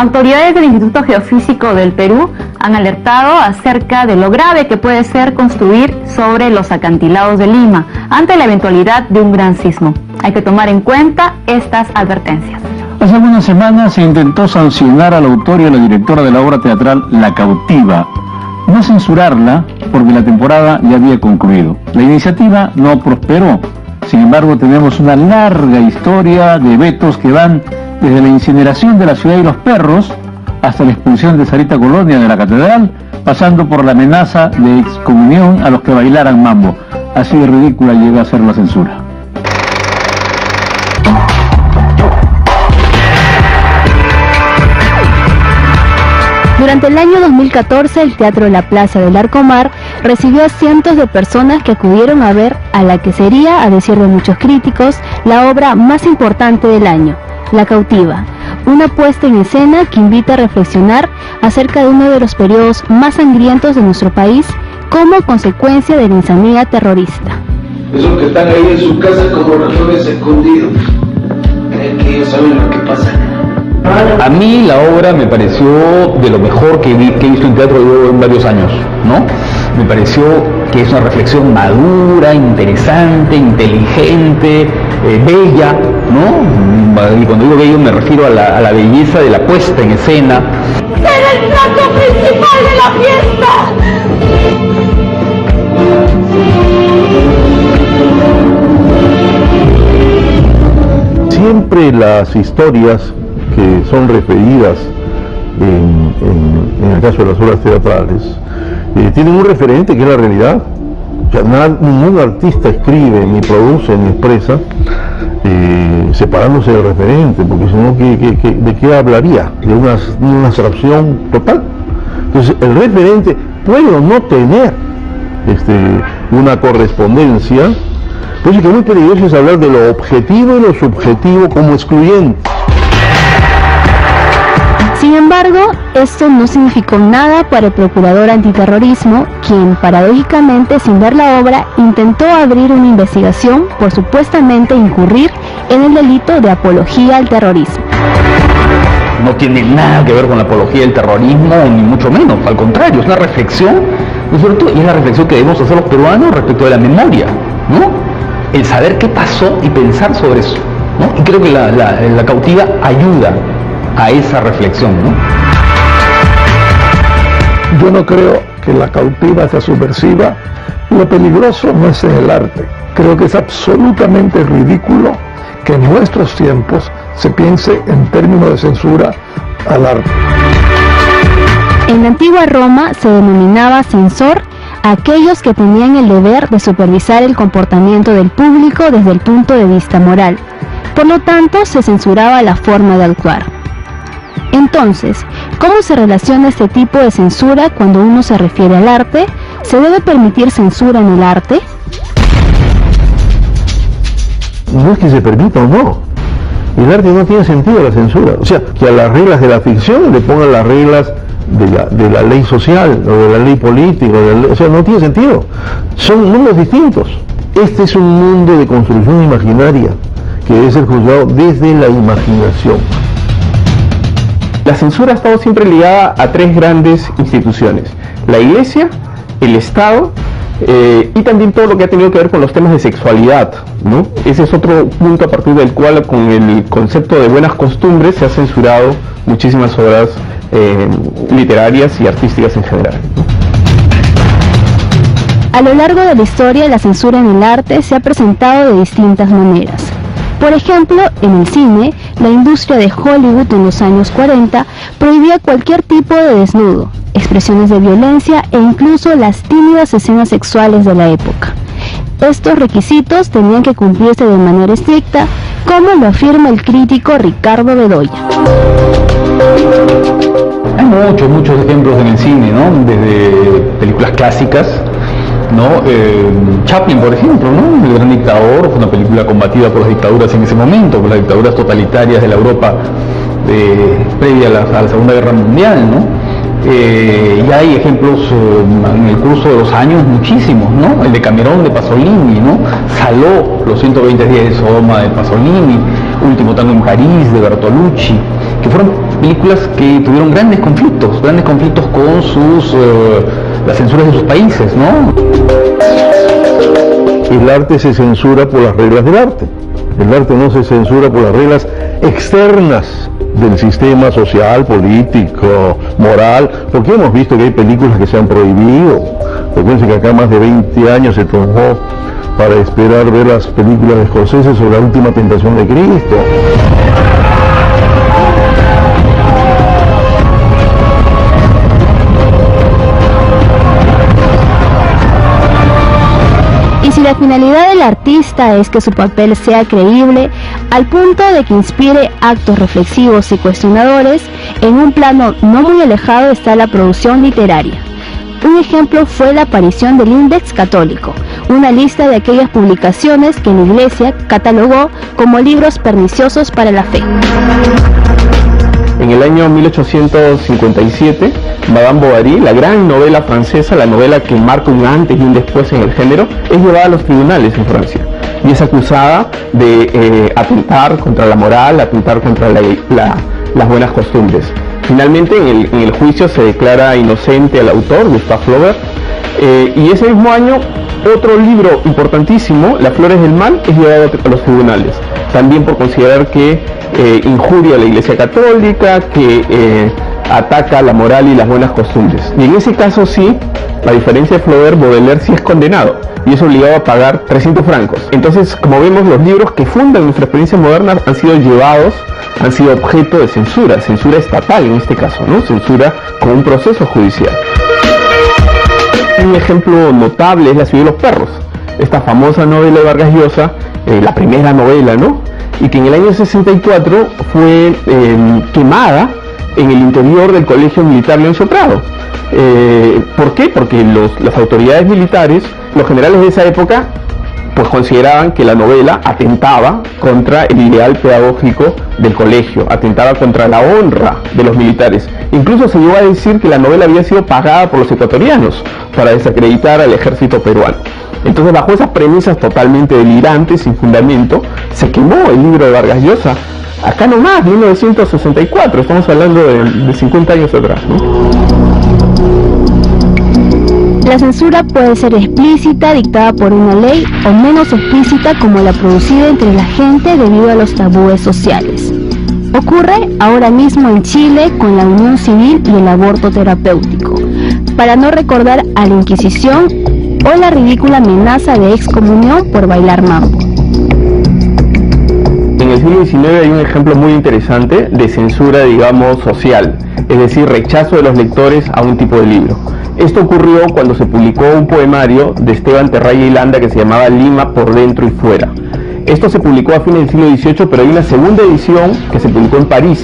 Autoridades del Instituto Geofísico del Perú han alertado acerca de lo grave que puede ser construir sobre los acantilados de Lima ante la eventualidad de un gran sismo. Hay que tomar en cuenta estas advertencias. Hace algunas semanas se intentó sancionar al autor y a la directora de la obra teatral La Cautiva, no censurarla porque la temporada ya había concluido. La iniciativa no prosperó. Sin embargo, tenemos una larga historia de vetos que van desde la incineración de la ciudad y los perros hasta la expulsión de Sarita Colonia de la catedral, pasando por la amenaza de excomunión a los que bailaran mambo. Así de ridícula llega a ser la censura. Durante el año 2014, el Teatro La Plaza del Larcomar recibió a cientos de personas que acudieron a ver a la que sería, a decir de muchos críticos, la obra más importante del año, La Cautiva, una puesta en escena que invita a reflexionar acerca de uno de los periodos más sangrientos de nuestro país como consecuencia de la insanía terrorista. Esos que están ahí en sus casas como ratones escondidos, creen que ellos saben lo que pasa. A mí la obra me pareció de lo mejor que he visto en teatro yo en varios años, ¿no? Me pareció que es una reflexión madura, interesante, inteligente, bella, ¿no? Y cuando digo bello me refiero a la belleza de la puesta en escena. ¡Ser el plato principal de la fiesta! Siempre las historias que son referidas en el caso de las obras teatrales tienen un referente que es la realidad. O sea, ningún artista escribe, ni produce, ni expresa separándose del referente, porque si no, ¿de qué hablaría? De una abstracción total. Entonces, el referente puede o no tener una correspondencia. Pues es que muy peligroso es hablar de lo objetivo y lo subjetivo como excluyente. Sin embargo, esto no significó nada para el procurador antiterrorismo, quien, paradójicamente, sin ver la obra, intentó abrir una investigación por supuestamente incurrir en el delito de apología al terrorismo. No tiene nada que ver con la apología del terrorismo, ni mucho menos, al contrario, es una reflexión, ¿no es cierto? Y es la reflexión que debemos hacer los peruanos respecto de la memoria, ¿no? El saber qué pasó y pensar sobre eso, ¿no? Y creo que la Cautiva ayuda a esa reflexión, ¿no? Yo no creo que La Cautiva sea subversiva. Lo peligroso no es en el arte. Creo que es absolutamente ridículo que en nuestros tiempos se piense en términos de censura al arte. En la antigua Roma se denominaba censor a aquellos que tenían el deber de supervisar el comportamiento del público desde el punto de vista moral. Por lo tanto, se censuraba la forma de actuar. Entonces, ¿cómo se relaciona este tipo de censura cuando uno se refiere al arte? ¿Se debe permitir censura en el arte? No es que se permita o no. El arte no tiene sentido la censura. O sea, que a las reglas de la ficción le pongan las reglas de la ley social o de la ley política. O sea, no tiene sentido. Son mundos distintos. Este es un mundo de construcción imaginaria que debe ser juzgado desde la imaginación. La censura ha estado siempre ligada a tres grandes instituciones: la Iglesia, el Estado y también todo lo que ha tenido que ver con los temas de sexualidad, ¿no? Ese es otro punto a partir del cual, con el concepto de buenas costumbres, se ha censurado muchísimas obras literarias y artísticas en general, ¿no? A lo largo de la historia, la censura en el arte se ha presentado de distintas maneras. Por ejemplo, en el cine, la industria de Hollywood en los años 40 prohibía cualquier tipo de desnudo, expresiones de violencia e incluso las tímidas escenas sexuales de la época. Estos requisitos tenían que cumplirse de manera estricta, como lo afirma el crítico Ricardo Bedoya. Hay muchos ejemplos en el cine, ¿no? Desde películas clásicas, ¿no? Chaplin, por ejemplo, ¿no? El Gran Dictador fue una película combatida por las dictaduras en ese momento, por las dictaduras totalitarias de la Europa previa a la Segunda Guerra Mundial, ¿no? Ya hay ejemplos en el curso de los años muchísimos, ¿no? El de Camerón de Pasolini, ¿no? Saló, los 120 días de Sodoma de Pasolini, Último tango en París de Bertolucci, que fueron películas que tuvieron grandes conflictos con las censuras de sus países, ¿no? El arte se censura por las reglas del arte. El arte no se censura por las reglas externas del sistema social, político, moral, porque hemos visto que hay películas que se han prohibido. Recuerden que acá más de 20 años se tomó para esperar ver las películas de Scorsese sobre la última tentación de Cristo. Y si la finalidad del artista es que su papel sea creíble, al punto de que inspire actos reflexivos y cuestionadores, en un plano no muy alejado está la producción literaria. Un ejemplo fue la aparición del Index Católico, una lista de aquellas publicaciones que la Iglesia catalogó como libros perniciosos para la fe. En el año 1857, Madame Bovary, la gran novela francesa, la novela que marca un antes y un después en el género, es llevada a los tribunales en Francia y es acusada de atentar contra la moral, atentar contra las buenas costumbres. Finalmente, en el juicio se declara inocente al autor, Gustave Flaubert, y ese mismo año otro libro importantísimo, Las Flores del Mal, es llevado a los tribunales, también por considerar que injuria a la Iglesia Católica, que ataca la moral y las buenas costumbres. Y en ese caso sí, a diferencia de Flaubert, Baudelaire sí es condenado y es obligado a pagar 300 francos. Entonces, como vemos, los libros que fundan nuestra experiencia moderna han sido objeto de censura estatal en este caso, ¿no? Censura con un proceso judicial. Un ejemplo notable es La ciudad de los perros, esta famosa novela de Vargas Llosa, la primera novela, ¿no? Y que en el año 64 fue quemada en el interior del Colegio Militar Leoncio Prado. ¿Por qué? Porque las autoridades militares, los generales de esa época, pues consideraban que la novela atentaba contra el ideal pedagógico del colegio, atentaba contra la honra de los militares. Incluso se llegó a decir que la novela había sido pagada por los ecuatorianos para desacreditar al ejército peruano. Entonces, bajo esas premisas totalmente delirantes, sin fundamento, se quemó el libro de Vargas Llosa. Acá nomás, 1964, estamos hablando de 50 años atrás, ¿no? La censura puede ser explícita, dictada por una ley, o menos explícita, como la producida entre la gente debido a los tabúes sociales. Ocurre ahora mismo en Chile con la unión civil y el aborto terapéutico, para no recordar a la Inquisición o la ridícula amenaza de excomunión por bailar mambo. En el siglo XIX hay un ejemplo muy interesante de censura, digamos, social, es decir, rechazo de los lectores a un tipo de libro. Esto ocurrió cuando se publicó un poemario de Esteban Terraya y Landa que se llamaba Lima por dentro y fuera. Esto se publicó a fines del siglo XVIII, pero hay una segunda edición que se publicó en París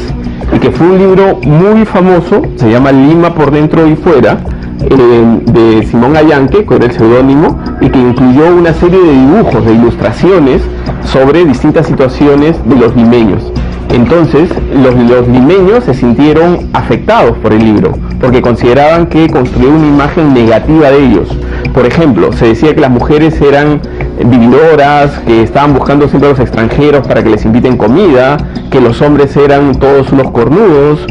y que fue un libro muy famoso, se llama Lima por dentro y fuera, de Simón Allanque, con el seudónimo, y que incluyó una serie de dibujos, de ilustraciones sobre distintas situaciones de los limeños. Entonces, los limeños se sintieron afectados por el libro, porque consideraban que construía una imagen negativa de ellos. Por ejemplo, se decía que las mujeres eran vividoras, que estaban buscando siempre a los extranjeros para que les inviten comida, que los hombres eran todos unos cornudos,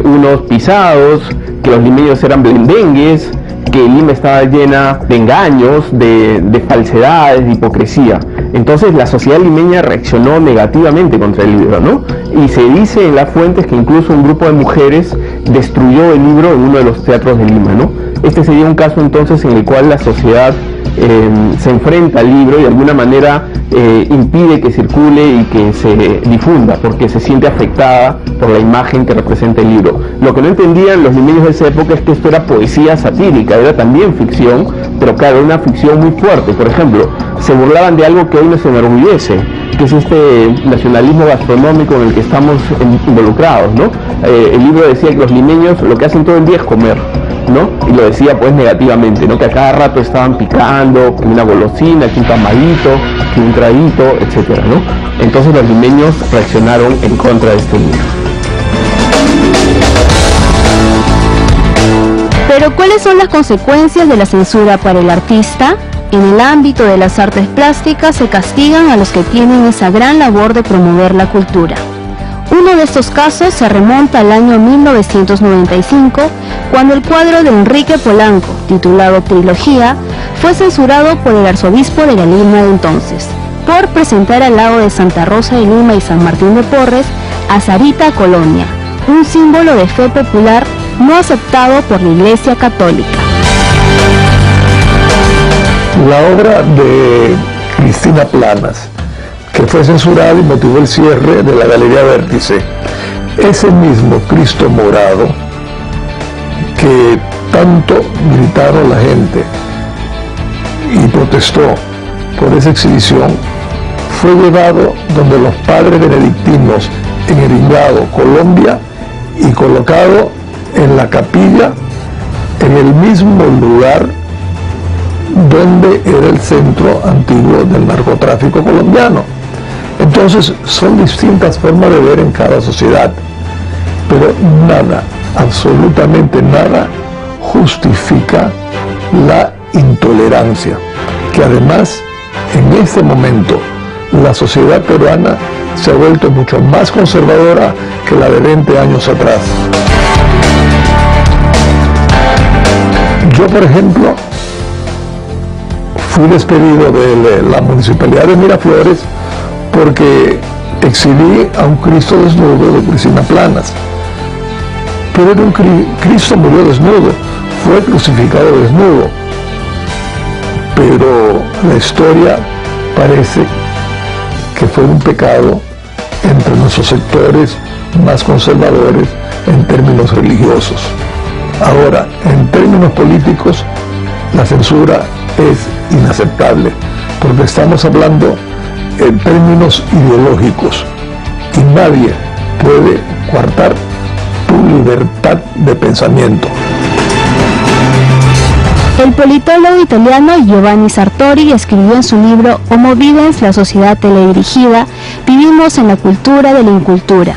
unos pisados, que los limeños eran blendengues, que Lima estaba llena de engaños, de falsedades, de hipocresía. Entonces la sociedad limeña reaccionó negativamente contra el libro, ¿no? Y se dice en las fuentes que incluso un grupo de mujeres destruyó el libro en uno de los teatros de Lima, ¿no? Este sería un caso entonces en el cual la sociedad se enfrenta al libro y de alguna manera impide que circule y que se difunda, porque se siente afectada por la imagen que representa el libro. Lo que no entendían los limeños de esa época es que esto era poesía satírica, era también ficción, pero claro, una ficción muy fuerte. Por ejemplo, se burlaban de algo que hoy nos enorgullece, que es este nacionalismo gastronómico en el que estamos involucrados, ¿no? El libro decía que los limeños lo que hacen todo el día es comer, ¿no? Y lo decía pues negativamente, ¿no? Que a cada rato estaban picando, que una golosina, que un tamadito, que un traguito, etcétera, ¿no? Entonces los limeños reaccionaron en contra de este libro. Pero ¿cuáles son las consecuencias de la censura para el artista? En el ámbito de las artes plásticas se castigan a los que tienen esa gran labor de promover la cultura. Uno de estos casos se remonta al año 1995, cuando el cuadro de Enrique Polanco, titulado Trilogía, fue censurado por el arzobispo de la Lima de entonces, por presentar al lado de Santa Rosa de Lima y San Martín de Porres a Sarita Colonia, un símbolo de fe popular no aceptado por la Iglesia Católica. La obra de Cristina Planas, que fue censurada y motivó el cierre de la Galería Vértice, ese mismo Cristo morado que tanto gritaron la gente y protestó por esa exhibición, fue llevado donde los padres benedictinos en Iringado, Colombia, y colocado en la capilla en el mismo lugar donde era el centro antiguo del narcotráfico colombiano. Entonces son distintas formas de ver en cada sociedad, pero nada, absolutamente nada, justifica la intolerancia, que además en este momento la sociedad peruana se ha vuelto mucho más conservadora que la de 20 años atrás. Yo, por ejemplo, fui despedido de la Municipalidad de Miraflores porque exhibí a un Cristo desnudo de Cristina Planas. Pero era un Cristo murió desnudo, fue crucificado desnudo. Pero la historia parece que fue un pecado entre nuestros sectores más conservadores en términos religiosos. Ahora, en términos políticos, la censura es inaceptable, porque estamos hablando en términos ideológicos y nadie puede coartar tu libertad de pensamiento. El politólogo italiano Giovanni Sartori escribió en su libro Homo Videns, la sociedad teledirigida, vivimos en la cultura de la incultura.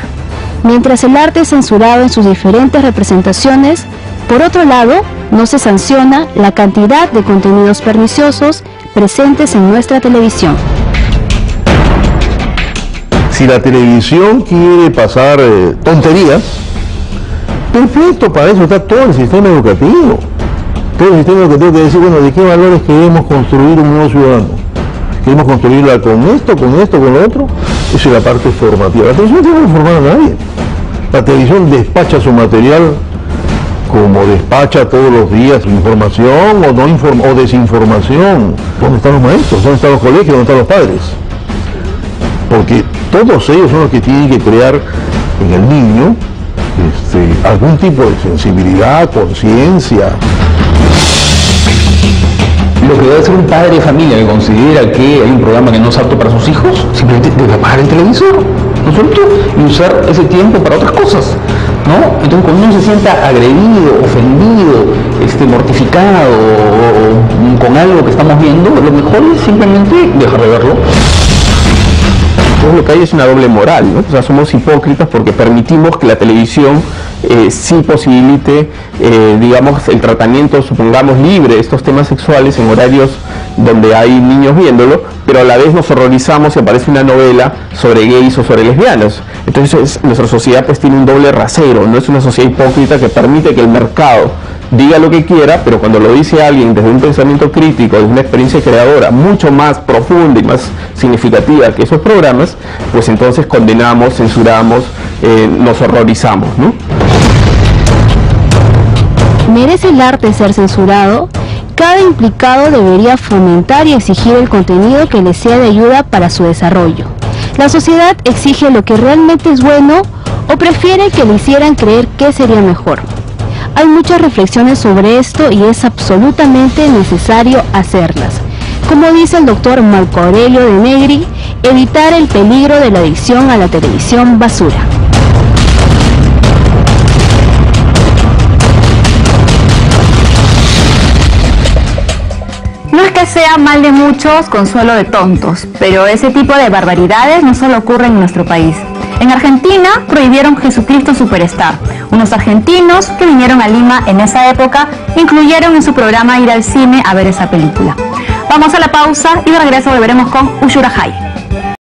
Mientras el arte es censurado en sus diferentes representaciones, por otro lado, no se sanciona la cantidad de contenidos perniciosos presentes en nuestra televisión. Si la televisión quiere pasar tonterías, perfecto, para eso está todo el sistema educativo. Todo el sistema educativo que decir, bueno, ¿de qué valores queremos construir un nuevo ciudadano? ¿Queremos construirla con esto, con lo otro? Esa es la parte formativa. La televisión no tiene que formar a nadie. La televisión despacha su material como despacha todos los días información o, o desinformación. ¿Dónde están los maestros? ¿Dónde están los colegios? ¿Dónde están los padres? Porque todos ellos son los que tienen que crear en el niño algún tipo de sensibilidad, conciencia. Lo que debe hacer un padre de familia que considera que hay un programa que no es apto para sus hijos, simplemente debe apagar el televisor, ¿no es cierto? Y usar ese tiempo para otras cosas, ¿no? Entonces cuando uno se sienta agredido, ofendido, mortificado o con algo que estamos viendo, lo mejor es simplemente dejar de verlo. Entonces lo que hay es una doble moral, ¿no? O sea, somos hipócritas porque permitimos que la televisión sí posibilite, digamos, el tratamiento, supongamos, libre de estos temas sexuales en horarios donde hay niños viéndolo, pero a la vez nos horrorizamos si aparece una novela sobre gays o sobre lesbianas. Entonces nuestra sociedad pues tiene un doble rasero, no es una sociedad hipócrita que permite que el mercado diga lo que quiera, pero cuando lo dice alguien desde un pensamiento crítico, desde una experiencia creadora mucho más profunda y más significativa que esos programas, pues entonces condenamos, censuramos, nos horrorizamos, ¿no? ¿Merece el arte ser censurado? Cada implicado debería fomentar y exigir el contenido que le sea de ayuda para su desarrollo. ¿La sociedad exige lo que realmente es bueno o prefiere que le hicieran creer que sería mejor? Hay muchas reflexiones sobre esto y es absolutamente necesario hacerlas. Como dice el doctor Marco Aurelio de Negri, evitar el peligro de la adicción a la televisión basura. No es que sea mal de muchos, consuelo de tontos, pero ese tipo de barbaridades no solo ocurren en nuestro país. En Argentina prohibieron Jesucristo Superstar. Unos argentinos que vinieron a Lima en esa época incluyeron en su programa ir al cine a ver esa película. Vamos a la pausa y de regreso volveremos con Ushura Jai.